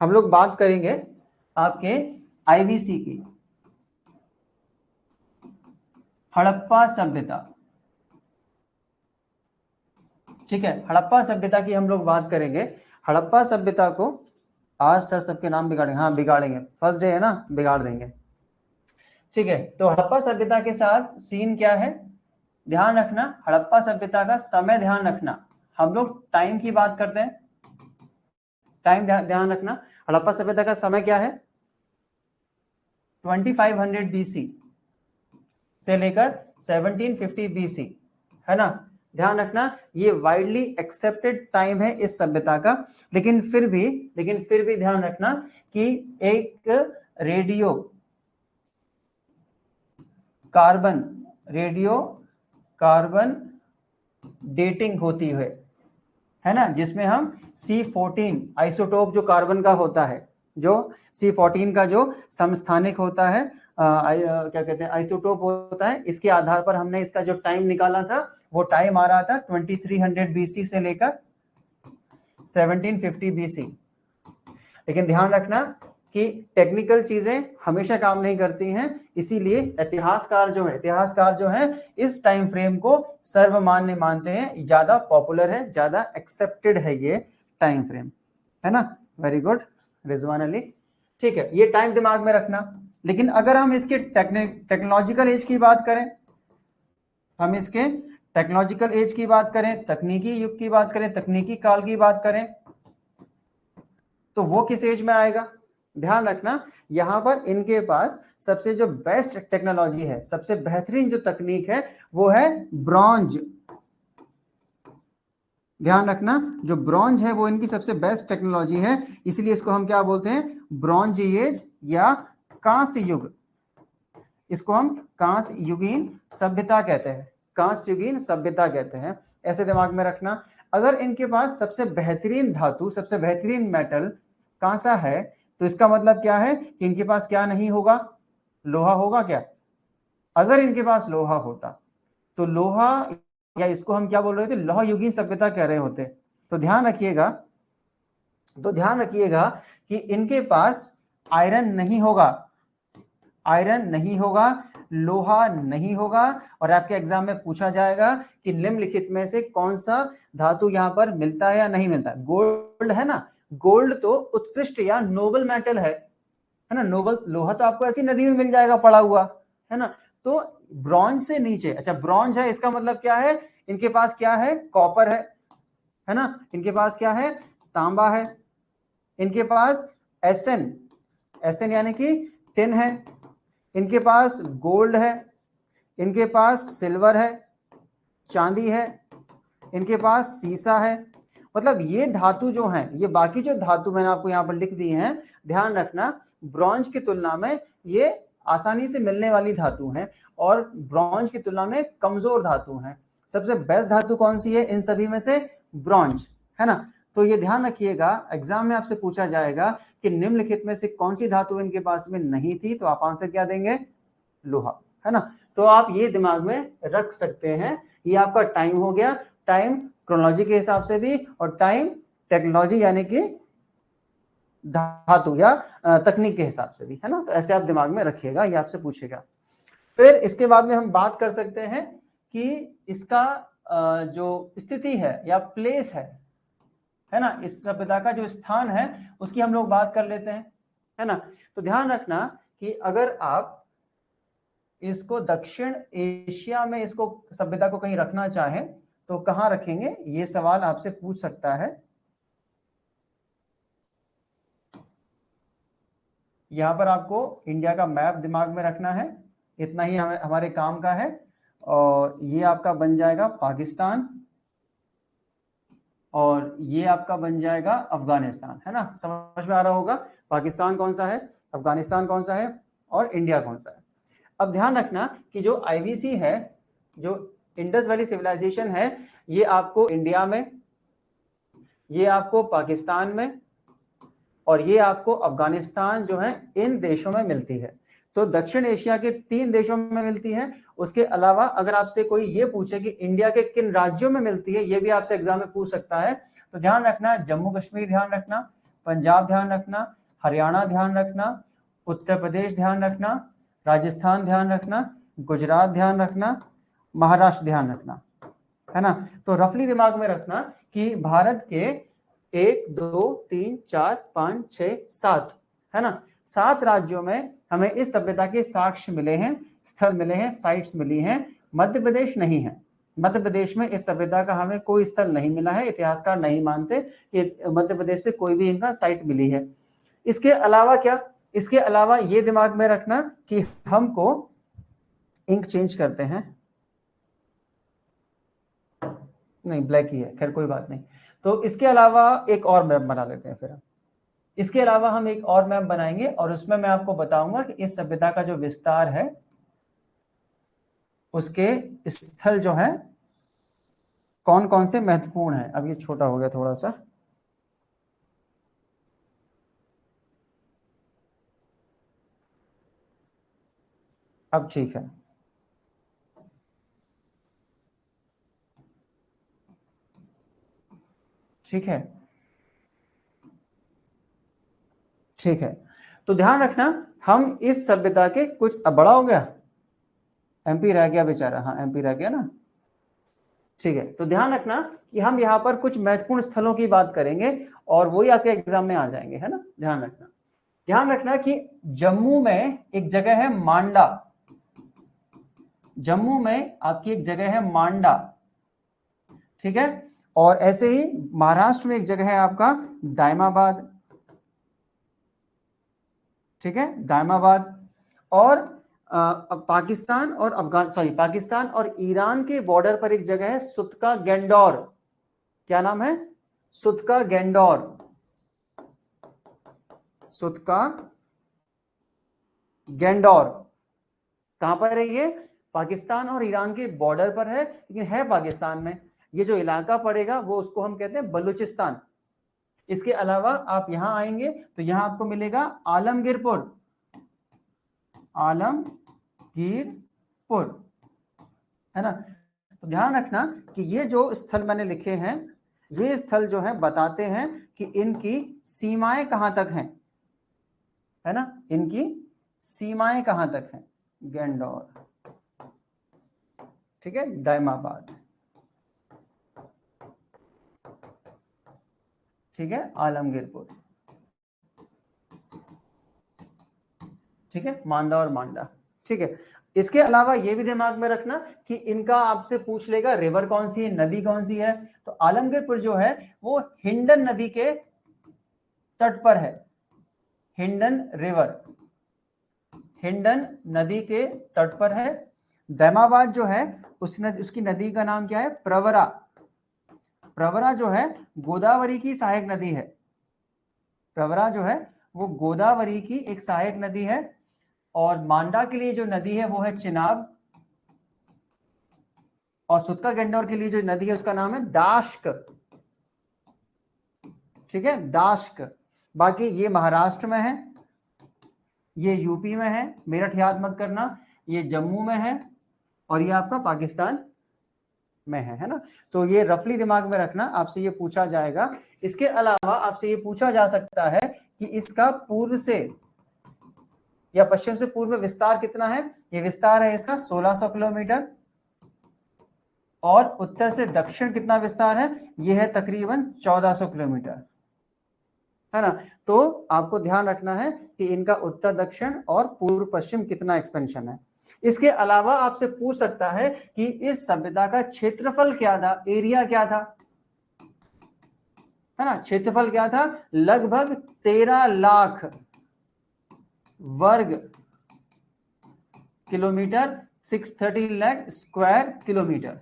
हम लोग बात करेंगे आपके आईवीसी की, हड़प्पा सभ्यता। ठीक है, हड़प्पा सभ्यता की हम लोग बात करेंगे। हड़प्पा सभ्यता को आज सर सबके नाम बिगाड़ेंगे, हाँ बिगाड़ेंगे, फर्स्ट डे है ना, बिगाड़ देंगे। ठीक है, तो हड़प्पा सभ्यता के साथ सीन क्या है, ध्यान रखना, हड़प्पा सभ्यता का समय ध्यान रखना। हम लोग टाइम की बात करते हैं, टाइम ध्यान रखना। हड़प्पा सभ्यता का समय क्या है, 2500 BC से लेकर 1750 BC, है ना। ध्यान रखना, ये वाइडली एक्सेप्टेड टाइम है इस सभ्यता का। लेकिन फिर भी ध्यान रखना कि एक रेडियो कार्बन डेटिंग होती है ना, जिसमें हम C14 आइसोटोप जो कार्बन का होता है, जो C14 का जो समस्थानिक होता है, क्या कहते हैं, आइसोटोप होता है, इसके आधार पर हमने इसका जो टाइम निकाला था, वो टाइम आ रहा था 2300 BC से लेकर 1750 BC। लेकिन ध्यान रखना कि टेक्निकल चीजें हमेशा काम नहीं करती हैं, इसीलिए इतिहासकार जो है इस टाइम फ्रेम को सर्वमान्य मानते हैं, ज्यादा पॉपुलर है, ज्यादा एक्सेप्टेड है ये टाइम फ्रेम, है ना। वेरी गुड रिजवान अली, ठीक है, ये टाइम दिमाग में रखना। लेकिन अगर हम इसके टेक्नोलॉजिकल एज की बात करें, हम इसके टेक्नोलॉजिकल एज की बात करें, तकनीकी युग की बात करें, तकनीकी काल की बात करें, तो वो किस एज में आएगा। ध्यान रखना, यहां पर इनके पास सबसे जो बेस्ट टेक्नोलॉजी है, सबसे बेहतरीन जो तकनीक है, वो है ब्रॉन्ज। ध्यान रखना, जो ब्रॉन्ज है वो इनकी सबसे बेस्ट टेक्नोलॉजी है, इसलिए इसको हम क्या बोलते हैं, ब्रॉन्ज एज या कांस्य युग। इसको हम कांस्य युगीन सभ्यता कहते हैं, कांस्य युगीन सभ्यता कहते हैं, ऐसे दिमाग में रखना। अगर इनके पास सबसे बेहतरीन धातु, सबसे बेहतरीन मेटल कांसा है, तो इसका मतलब क्या है कि इनके पास क्या नहीं होगा, लोहा होगा क्या। अगर इनके पास लोहा होता तो लोहा, या इसको हम क्या बोल रहे थे, लोह युगीन सभ्यता कह रहे होते। तो ध्यान रखिएगा कि इनके पास आयरन नहीं होगा, लोहा नहीं होगा। और आपके एग्जाम में पूछा जाएगा कि निम्नलिखित में से कौन सा धातु यहां पर मिलता है या नहीं मिलता। गोल्ड है ना, गोल्ड तो उत्कृष्ट या नोबल मेटल है ना। नोबल लोहा तो आपको ऐसी नदी में मिल जाएगा पड़ा हुआ, है ना। तो ब्रॉन्ज से नीचे, अच्छा ब्रॉन्ज है, इसका मतलब क्या है, इनके पास क्या है, कॉपर है ना, इनके पास क्या है, तांबा है, इनके पास एसएन यानी कि टिन है, इनके पास गोल्ड है, इनके पास सिल्वर है, चांदी है, इनके पास सीसा है। मतलब ये धातु जो हैं, ये बाकी जो धातु मैंने आपको यहाँ पर लिख दी हैं, ध्यान रखना, ब्रॉन्ज की तुलना में ये आसानी से मिलने वाली धातु हैं और ब्रॉन्ज की तुलना में कमजोर धातु हैं। सबसे बेस्ट धातु कौन सी है इन सभी में से, ब्रॉन्ज, है ना। तो ये ध्यान रखिएगा, एग्जाम में आपसे पूछा जाएगा कि निम्नलिखित में से कौन सी धातु इनके पास में नहीं थी, तो आप आंसर क्या देंगे, लोहा, है ना। तो आप ये दिमाग में रख सकते हैं। ये आपका टाइम हो गया, टाइम क्रोनोलॉजी के हिसाब से भी और टाइम टेक्नोलॉजी यानी कि धातु या तकनीक के हिसाब से भी, है ना। तो ऐसे आप दिमाग में रखिएगा, ये आपसे पूछेगा। फिर इसके बाद में हम बात कर सकते हैं कि इसका जो स्थिति है या प्लेस है ना, इस सभ्यता का जो स्थान है उसकी हम लोग बात कर लेते हैं, है ना। तो ध्यान रखना कि अगर आप इसको दक्षिण एशिया में इसको सभ्यता को कहीं रखना चाहें तो कहां रखेंगे, ये सवाल आपसे पूछ सकता है। यहां पर आपको इंडिया का मैप दिमाग में रखना है, इतना ही हमारे काम का है। और ये आपका बन जाएगा पाकिस्तान और ये आपका बन जाएगा अफगानिस्तान, है ना। समझ में आ रहा होगा, पाकिस्तान कौन सा है, अफगानिस्तान कौन सा है और इंडिया कौन सा है। अब ध्यान रखना कि जो आईवीसी है, जो इंडस वैली सिविलाइजेशन है, ये आपको इंडिया में, ये आपको पाकिस्तान में और ये आपको अफगानिस्तान जो है इन देशों में मिलती है। तो दक्षिण एशिया के 3 देशों में मिलती है। उसके अलावा अगर आपसे कोई ये पूछे कि इंडिया के किन राज्यों में मिलती है, ये भी आपसे एग्जाम में पूछ सकता है। तो ध्यान रखना, जम्मू कश्मीर ध्यान रखना, पंजाब ध्यान रखना, हरियाणा ध्यान रखना, उत्तर प्रदेश ध्यान रखना, राजस्थान ध्यान रखना, गुजरात ध्यान रखना, महाराष्ट्र ध्यान रखना, है ना। तो रफली दिमाग में रखना कि भारत के 1 2 3 4 5 6 7, है ना, 7 राज्यों में हमें इस सभ्यता के साक्ष्य मिले हैं, स्थल मिले हैं, साइट्स मिली हैं। मध्य प्रदेश नहीं है, मध्य प्रदेश में इस सभ्यता का हमें कोई स्थल नहीं मिला है, इतिहासकार नहीं मानते कि मध्य प्रदेश से कोई भी इनका साइट मिली है। इसके अलावा क्या, इसके अलावा ये दिमाग में रखना कि हमको इंक चेंज करते हैं, नहीं ब्लैक ही है, खैर कोई बात नहीं। तो इसके अलावा एक और मैप बना लेते हैं फिर। इसके अलावा हम एक और मैप बनाएंगे और उसमें मैं आपको बताऊंगा कि इस सभ्यता का जो विस्तार है उसके स्थल जो है कौन कौन से महत्वपूर्ण है। अब ये छोटा हो गया थोड़ा सा, अब ठीक है। ठीक है, ठीक है। तो ध्यान रखना हम इस सभ्यता के कुछ, अब बड़ा हो गया, एमपी रह गया बेचारा, हाँ एमपी रह गया ना, ठीक है। तो ध्यान रखना कि हम यहाँ पर कुछ महत्वपूर्ण स्थलों की बात करेंगे और वही आपके एग्जाम में आ जाएंगे, है ना। ध्यान रखना, ध्यान रखना कि जम्मू में एक जगह है मांडा, जम्मू में आपकी एक जगह है मांडा, ठीक है। और ऐसे ही महाराष्ट्र में एक जगह है आपका दायमाबाद, ठीक है, दायमाबाद। और पाकिस्तान और पाकिस्तान और ईरान के बॉर्डर पर एक जगह है सुतका गेंडोर, क्या नाम है, सुतका गेंडोर, सुतका गेंडोर। कहां पर है ये, पाकिस्तान और ईरान के बॉर्डर पर है, लेकिन है पाकिस्तान में। ये जो इलाका पड़ेगा वो उसको हम कहते हैं बलूचिस्तान। इसके अलावा आप यहां आएंगे तो यहां आपको मिलेगा आलमगीरपुर, आलमगीरपुर, है ना। तो ध्यान रखना कि ये जो स्थल मैंने लिखे हैं, ये स्थल जो है बताते हैं कि इनकी सीमाएं कहां तक हैं, है ना, इनकी सीमाएं कहां तक हैं। गेंडोर, ठीक है, दायमाबाद, ठीक है, आलमगीरपुर, ठीक है, मांदा और मांडा, ठीक है। इसके अलावा यह भी दिमाग में रखना कि इनका आपसे पूछ लेगा रिवर कौन सी है, नदी कौन सी है। तो आलमगीरपुर जो है वो हिंडन नदी के तट पर है, हिंडन रिवर, हिंडन नदी के तट पर है। दैमाबाद जो है उसकी नदी का नाम क्या है, प्रवरा, प्रवरा जो है गोदावरी की सहायक नदी है, प्रवरा जो है वो गोदावरी की एक सहायक नदी है। और मांडा के लिए जो नदी है वो है चिनाब, और सुतका गेंडोर के लिए जो नदी है उसका नाम है दाश्क, ठीक है, दाश्क। बाकी ये महाराष्ट्र में है, ये यूपी में है, मेरठ याद मत करना, ये जम्मू में है, और ये आपका पाकिस्तान में है ना। तो ये रफली दिमाग में रखना, आपसे ये पूछा जाएगा। इसके अलावा आपसे ये पूछा जा सकता है कि इसका पूर्व से या पश्चिम से पूर्व में विस्तार कितना है। ये विस्तार है इसका 1600 किलोमीटर, और उत्तर से दक्षिण कितना विस्तार है, ये है तकरीबन 1400 किलोमीटर, है ना। तो आपको ध्यान रखना है कि इनका उत्तर दक्षिण और पूर्व पश्चिम कितना एक्सपेंशन है। इसके अलावा आपसे पूछ सकता है कि इस सभ्यता का क्षेत्रफल क्या था, एरिया क्या था, है ना, क्षेत्रफल क्या था, लगभग 13 लाख वर्ग किलोमीटर, 630 लाख स्क्वायर किलोमीटर,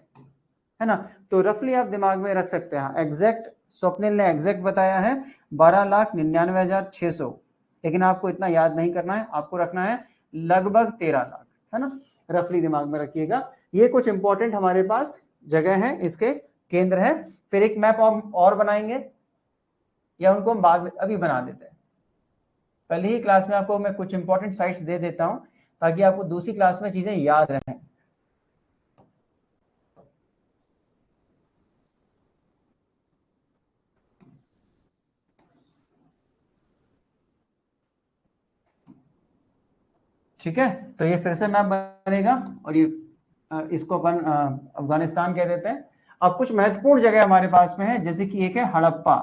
है ना। तो रफली आप दिमाग में रख सकते हैं। एग्जैक्ट स्वप्निल ने एग्जैक्ट बताया है 12,99,600, लेकिन आपको इतना याद नहीं करना है, आपको रखना है लगभग 13 लाख, है ना। रफली दिमाग में रखिएगा। ये कुछ इंपॉर्टेंट हमारे पास जगह है, इसके केंद्र है। फिर एक मैप और बनाएंगे, या उनको हम बाद में अभी बना देते हैं। पहले ही क्लास में आपको मैं कुछ इंपॉर्टेंट साइट्स दे देता हूं ताकि आपको दूसरी क्लास में चीजें याद रहें। ठीक है, तो ये फिर से मैप बनेगा और ये इसको अपन अफगानिस्तान कह देते हैं। अब कुछ महत्वपूर्ण जगह हमारे पास में है, जैसे कि एक है हड़प्पा।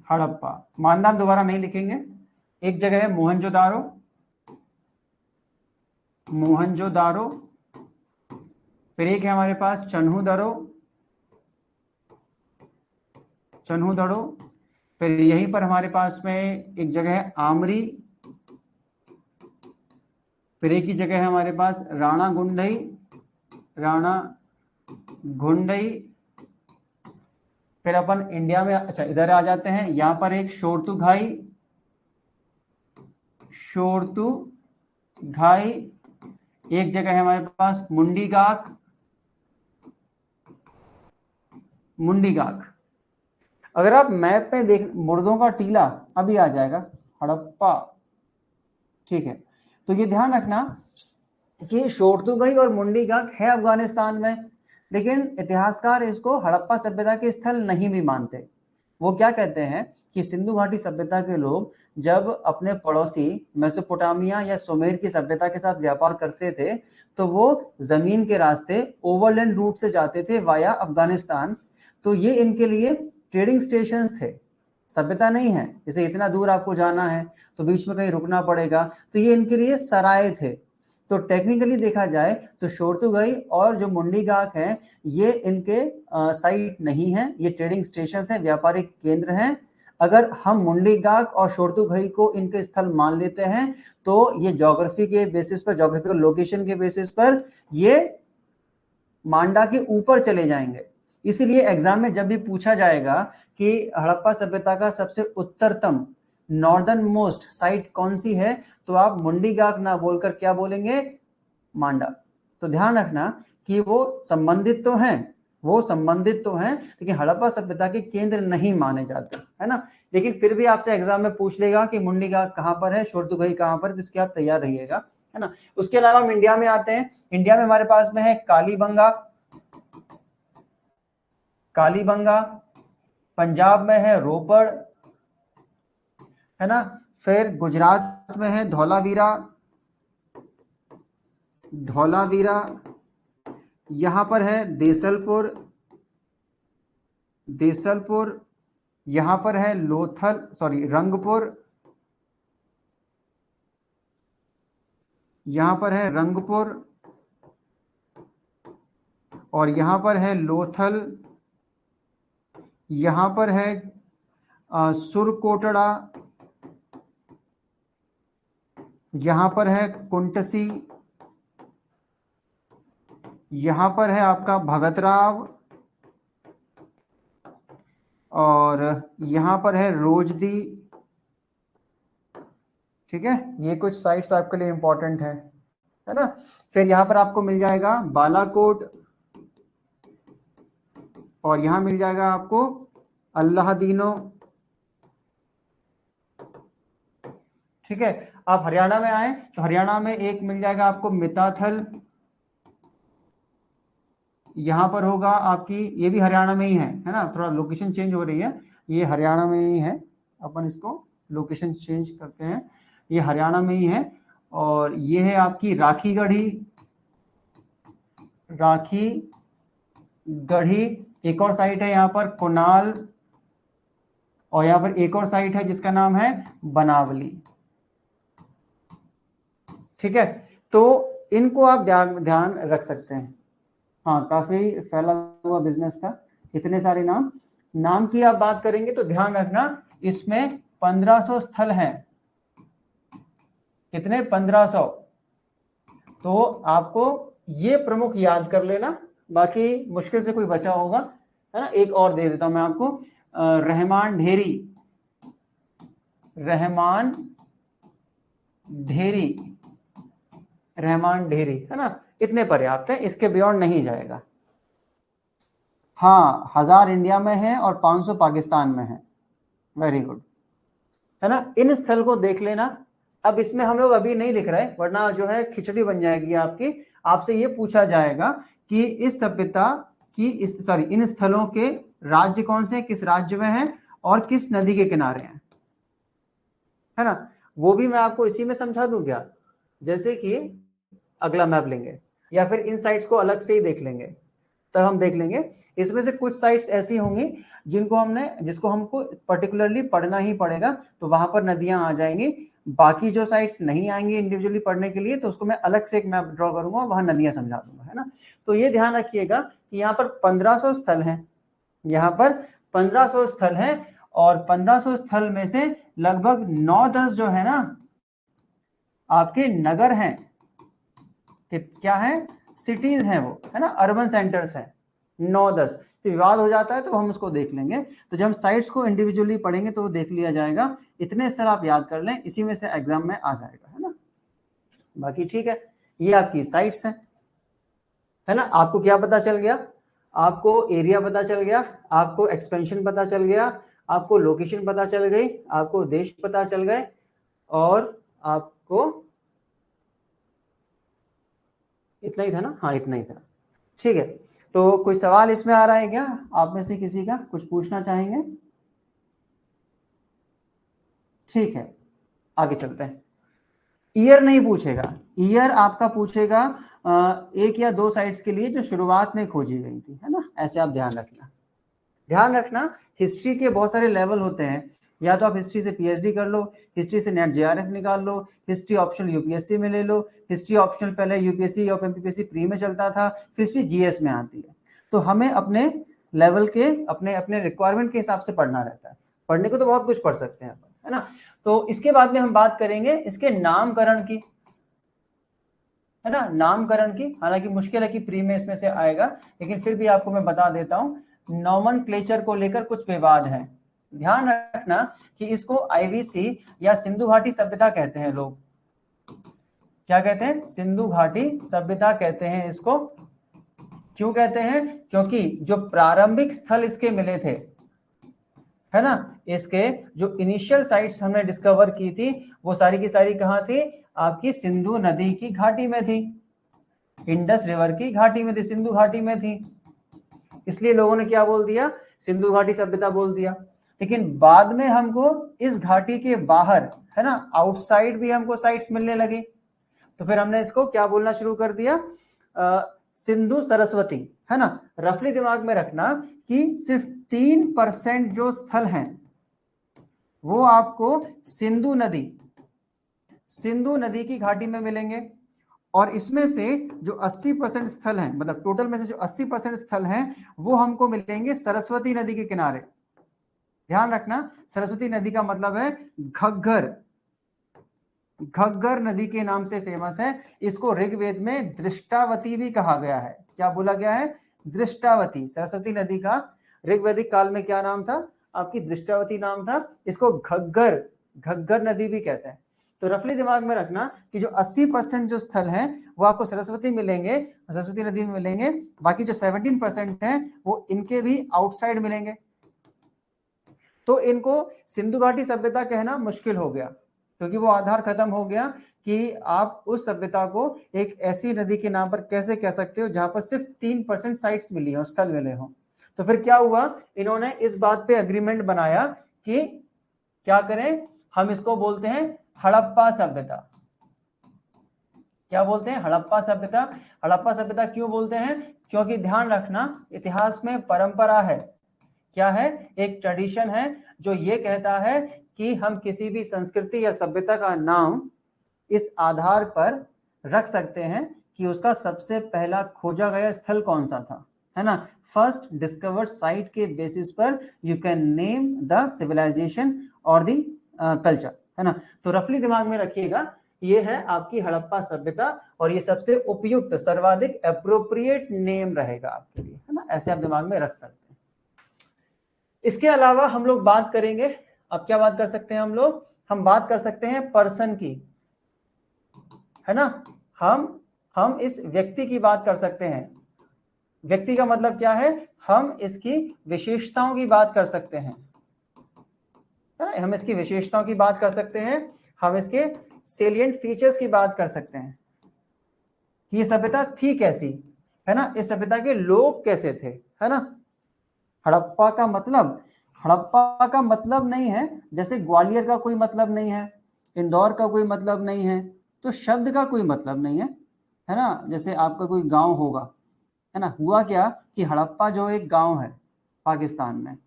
हड़प्पा मानदान दोबारा नहीं लिखेंगे। एक जगह है मोहनजोदारो, मोहनजोदारो। फिर एक है हमारे पास चन्हूदड़ो, चन्हूदड़ो। फिर यहीं पर हमारे पास में एक जगह है आमरी। फिर एक ही जगह है हमारे पास राणा गुंडई, राणा गुंडई। फिर अपन इंडिया में, अच्छा इधर आ जाते हैं, यहां पर एक शोरतुघाई, शोरतुघाई। एक जगह है हमारे पास मुंडीगाक, मुंडीगाक। अगर आप मैप पे देख, मुर्दों का टीला अभी आ जाएगा, हड़प्पा। ठीक है, तो ये ध्यान रखना कि शोरतुघाई और मुंडीगाक है अफगानिस्तान में, लेकिन इतिहासकार इसको हड़प्पा सभ्यता के स्थल नहीं भी मानते। वो क्या कहते हैं कि सिंधु घाटी सभ्यता के लोग जब अपने पड़ोसी मेसोपोटामिया या सुमेर की सभ्यता के साथ व्यापार करते थे, तो वो जमीन के रास्ते ओवरलैंड रूट से जाते थे वाया अफगानिस्तान। तो ये इनके लिए ट्रेडिंग स्टेशंस थे, सभ्यता नहीं है। जैसे इतना दूर आपको जाना है तो बीच में कहीं रुकना पड़ेगा, तो ये इनके लिए सराय थे। तो टेक्निकली देखा जाए तो शोरतुघाई और जो मुंडीगाक है, ये इनके साइट नहीं है, ये ट्रेडिंग स्टेशन है, व्यापारिक केंद्र हैं। अगर हम मुंडीगाक और शोरतुघाई को इनके स्थल मान लेते हैं, तो ये ज्योग्राफी के बेसिस पर, ज्योग्राफिकल लोकेशन के बेसिस पर ये मांडा के ऊपर चले जाएंगे। इसीलिए एग्जाम में जब भी पूछा जाएगा कि हड़प्पा सभ्यता का सबसे उत्तरतम नॉर्दर्न मोस्ट साइट कौन सी है, तो आप मुंडीगाक ना बोलकर क्या बोलेंगे, मांडा। तो ध्यान रखना कि वो संबंधित तो हैं, वो संबंधित तो हैं, लेकिन हड़प्पा सभ्यता के केंद्र नहीं माने जाते, है ना। लेकिन फिर भी आपसे एग्जाम में पूछ लेगा कि मुंडीगाक कहां पर है, शोरतुघाई कहां पर, तो इसके आप तैयार रहिएगा, है ना। उसके अलावा हम इंडिया में आते हैं। इंडिया में हमारे पास में है कालीबंगा, कालीबंगा। पंजाब में है रोपड़, है ना। फिर गुजरात में है धौलावीरा, धौलावीरा। यहां पर है देसलपुर, देसलपुर। यहां पर है लोथल, सॉरी रंगपुर, यहां पर है रंगपुर। और यहां पर है लोथल। यहां पर है सुरकोटड़ा। यहां पर है कुंटसी। यहां पर है आपका भगतराव। और यहां पर है रोजदी। ठीक है, ये कुछ साइट्स आपके लिए इंपॉर्टेंट है ना। फिर यहां पर आपको मिल जाएगा बालाकोट, और यहां मिल जाएगा आपको अल्लाहदीनो। ठीक है, आप हरियाणा में आए तो हरियाणा में एक मिल जाएगा आपको मिताथल, यहां पर होगा आपकी, ये भी हरियाणा में ही है ना, थोड़ा लोकेशन चेंज हो रही है, ये हरियाणा में ही है, अपन इसको लोकेशन चेंज करते हैं, ये हरियाणा में ही है। और ये है आपकी राखी गढ़ी, राखी गढ़ी। एक और साइट है यहाँ पर कुनाल, और यहाँ पर एक और साइट है जिसका नाम है बनावली। ठीक है, तो इनको आप ध्यान रख सकते हैं। हाँ, काफी फैला हुआ बिजनेस था, इतने सारे नाम की आप बात करेंगे तो ध्यान रखना इसमें 1500 स्थल हैं। कितने? 1500। तो आपको ये प्रमुख याद कर लेना, बाकी मुश्किल से कोई बचा होगा, है ना। एक और दे देता हूं मैं आपको, रहमान ढेरी, रहमान ढेरी, रहमान ढेरी, है ना। इतने पर्याप्त है, इसके बियॉन्ड नहीं जाएगा। हाँ, 1000 इंडिया में है और 500 पाकिस्तान में है। वेरी गुड, है ना। इन स्थल को देख लेना। अब इसमें हम लोग अभी नहीं लिख रहे, वरना जो है खिचड़ी बन जाएगी आपकी। आपसे ये पूछा जाएगा कि इस सभ्यता की, इन स्थलों के राज्य कौन से, किस राज्य में है और किस नदी के किनारे हैं, है ना। वो भी मैं आपको इसी में समझा दूं क्या? जैसे कि अगला मैप लेंगे या फिर इन साइट्स को अलग से ही देख लेंगे, तब हम देख लेंगे। इसमें से कुछ साइट्स ऐसी होंगी जिसको हमको पर्टिकुलरली पढ़ना ही पड़ेगा, तो वहां पर नदियां आ जाएंगी। बाकी जो साइट्स नहीं आएंगी इंडिविजुअली पढ़ने के लिए, तो उसको मैं अलग से एक मैप ड्रॉ करूंगा, वहां नदियां समझा दूंगा, है ना। तो ये ध्यान रखिएगा कि यहाँ पर 1500 स्थल हैं, यहाँ पर 1500 स्थल हैं, और 1500 स्थल में से लगभग 9-10 जो है ना आपके नगर हैं, कि क्या है, सिटीज हैं वो, है ना, अर्बन सेंटर्स हैं 9-10। तो विवाद हो जाता है तो हम उसको देख लेंगे। तो जब हम साइट्स को इंडिविजुअली पढ़ेंगे तो वो देख लिया जाएगा। इतने स्तर आप याद कर लें, इसी में से एग्जाम में आ जाएगा, है ना। बाकी ठीक है, ये आपकी साइट्स है ना। आपको क्या पता चल गया? आपको एरिया पता चल गया, आपको एक्सपेंशन पता चल गया, आपको लोकेशन पता चल गई, आपको देश पता चल गए, और आपको इतना ही था ना? हाँ इतना ही था, ठीक है। तो कोई सवाल इसमें आ रहा है क्या आप में से किसी का, कुछ पूछना चाहेंगे? ठीक है, आगे चलते हैं। ईयर नहीं पूछेगा, ईयर आपका पूछेगा एक या दो साइट्स के लिए जो शुरुआत में खोजी गई थी, है ना, ऐसे आप ध्यान रखना। ध्यान रखना, हिस्ट्री के बहुत सारे लेवल होते हैं, या तो आप हिस्ट्री से पीएचडी कर लो, हिस्ट्री से नेट जेआरएफ निकाल लो, हिस्ट्री ऑप्शनल यूपीएससी में ले लो। हिस्ट्री ऑप्शनल पहले यूपीएससी और एमपीपीएससी प्री में चलता था, फिर हिस्ट्री जीएस में आती है। तो हमें अपने लेवल के, अपने अपने रिक्वायरमेंट के हिसाब से पढ़ना रहता है। पढ़ने को तो बहुत कुछ पढ़ सकते हैं, है ना। तो इसके बाद में हम बात करेंगे इसके नामकरण की, है ना, नामकरण की। हालांकि मुश्किल है कि प्री में इसमें से आएगा, लेकिन फिर भी आपको मैं बता देता हूं। नॉमनक्लेचर को लेकर कुछ विवाद है। ध्यान रखना कि इसको आईवीसी या सिंधु घाटी सभ्यता कहते हैं लोग। क्या कहते हैं? सिंधु घाटी सभ्यता कहते हैं इसको। क्यों कहते हैं? क्योंकि जो प्रारंभिक स्थल इसके मिले थे, है ना, इसके जो इनिशियल साइट्स हमने डिस्कवर की थी, वो सारी की सारी कहां थी? आपकी सिंधु नदी की घाटी में थी, इंडस रिवर की घाटी में थी, सिंधु घाटी में थी। इसलिए लोगों ने क्या बोल दिया? सिंधु घाटी सभ्यता बोल दिया। लेकिन बाद में हमको इस घाटी के बाहर, है ना, आउटसाइड भी हमको साइट्स मिलने लगी, तो फिर हमने इसको क्या बोलना शुरू कर दिया? सिंधु सरस्वती, है ना। रफली दिमाग में रखना कि सिर्फ 3% जो स्थल हैं वो आपको सिंधु नदी की घाटी में मिलेंगे, और इसमें से जो 80% स्थल हैं, मतलब टोटल में से जो 80% स्थल हैं, वो हमको मिलेंगे सरस्वती नदी के किनारे। ध्यान रखना, सरस्वती नदी का मतलब है घग्गर नदी के नाम से फेमस है। इसको ऋग्वेद में दृष्टावती भी कहा गया है। क्या बोला गया है? दृष्टावती। सरस्वती नदी का ऋग्वैदिक काल में क्या नाम था? आपकी दृष्टावती नाम था। इसको घग्गर नदी भी कहते हैं। तो रफली दिमाग में रखना कि जो 80% जो स्थल हैं वो आपको सरस्वती मिलेंगे, सरस्वती नदी में मिलेंगे। बाकी जो 17% हैं वो इनके भी आउटसाइड मिलेंगे। तो इनको सिंधु घाटी सभ्यता कहना मुश्किल हो गया, क्योंकि वो आधार खत्म हो गया कि आप उस सभ्यता को एक ऐसी नदी के नाम पर कैसे कह सकते हो जहां पर सिर्फ 3% साइट्स मिली हो, स्थल मिले हो। तो फिर क्या हुआ? इन्होंने इस बात पे अग्रीमेंट बनाया कि क्या करें, हम इसको बोलते हैं हड़प्पा सभ्यता। क्या बोलते हैं? हड़प्पा सभ्यता। हड़प्पा सभ्यता क्यों बोलते हैं? क्योंकि ध्यान रखना, इतिहास में परंपरा है, क्या है? एक ट्रेडिशन है जो ये कहता है कि हम किसी भी संस्कृति या सभ्यता का नाम इस आधार पर रख सकते हैं कि उसका सबसे पहला खोजा गया स्थल कौन सा था, है ना। फर्स्ट डिस्कवर्ड साइट के बेसिस पर you can name the civilization और द कल्चर, है ना। तो रफली दिमाग में रखिएगा, ये है आपकी हड़प्पा सभ्यता, और ये सबसे उपयुक्त, सर्वाधिक एप्रोप्रिएट नेम रहेगा आपके लिए, है ना। ऐसे आप दिमाग में रख सकते हैं। इसके अलावा हम लोग बात करेंगे, अब क्या बात कर सकते हैं हम बात कर सकते हैं पर्सन की, है ना। हम इस व्यक्ति की बात कर सकते हैं। व्यक्ति का मतलब क्या है? हम इसकी विशेषताओं की बात कर सकते हैं, है ना। हम इसकी विशेषताओं की बात कर सकते हैं, हम इसके सेलिएंट फीचर्स की बात कर सकते हैं कि ये सभ्यता थी कैसी, है ना, इस सभ्यता के लोग कैसे थे, है ना। हड़प्पा का मतलब नहीं है जैसे ग्वालियर का कोई मतलब नहीं है, इंदौर का कोई मतलब नहीं है, तो शब्द का कोई मतलब नहीं है ना। जैसे आपका कोई गांव होगा, है ना, हुआ क्या कि हड़प्पा जो एक गांव है पाकिस्तान में,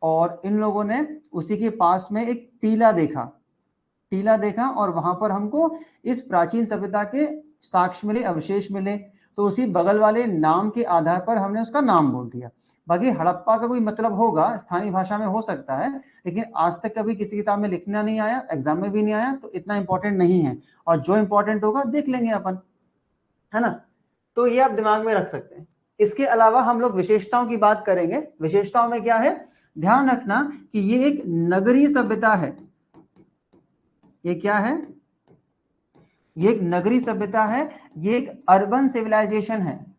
और इन लोगों ने उसी के पास में एक टीला देखा और वहां पर हमको इस प्राचीन सभ्यता के साक्ष्य मिले, अवशेष मिले, तो उसी बगल वाले नाम के आधार पर हमने उसका नाम बोल दिया। बाकी हड़प्पा का कोई मतलब होगा, स्थानीय भाषा में हो सकता है, लेकिन आज तक कभी किसी किताब में लिखना नहीं आया, एग्जाम में भी नहीं आया, तो इतना इंपॉर्टेंट नहीं है। और जो इंपॉर्टेंट होगा देख लेंगे अपन, है ना। तो ये आप दिमाग में रख सकते हैं। इसके अलावा हम लोग विशेषताओं की बात करेंगे। विशेषताओं में क्या है, ध्यान रखना कि ये एक नगरीय सभ्यता है। ये क्या है, ये एक नगरीय सभ्यता है, ये एक अर्बन सिविलाइजेशन है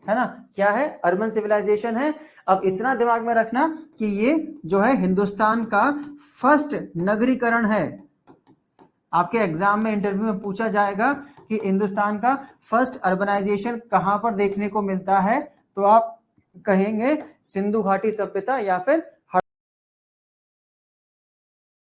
ना। क्या है, अर्बन सिविलाइजेशन है। अब इतना दिमाग में रखना कि ये जो है हिंदुस्तान का फर्स्ट नगरीकरण है। आपके एग्जाम में, इंटरव्यू में पूछा जाएगा कि हिंदुस्तान का फर्स्ट अर्बनाइजेशन कहां पर देखने को मिलता है, तो आप कहेंगे सिंधु घाटी सभ्यता या फिर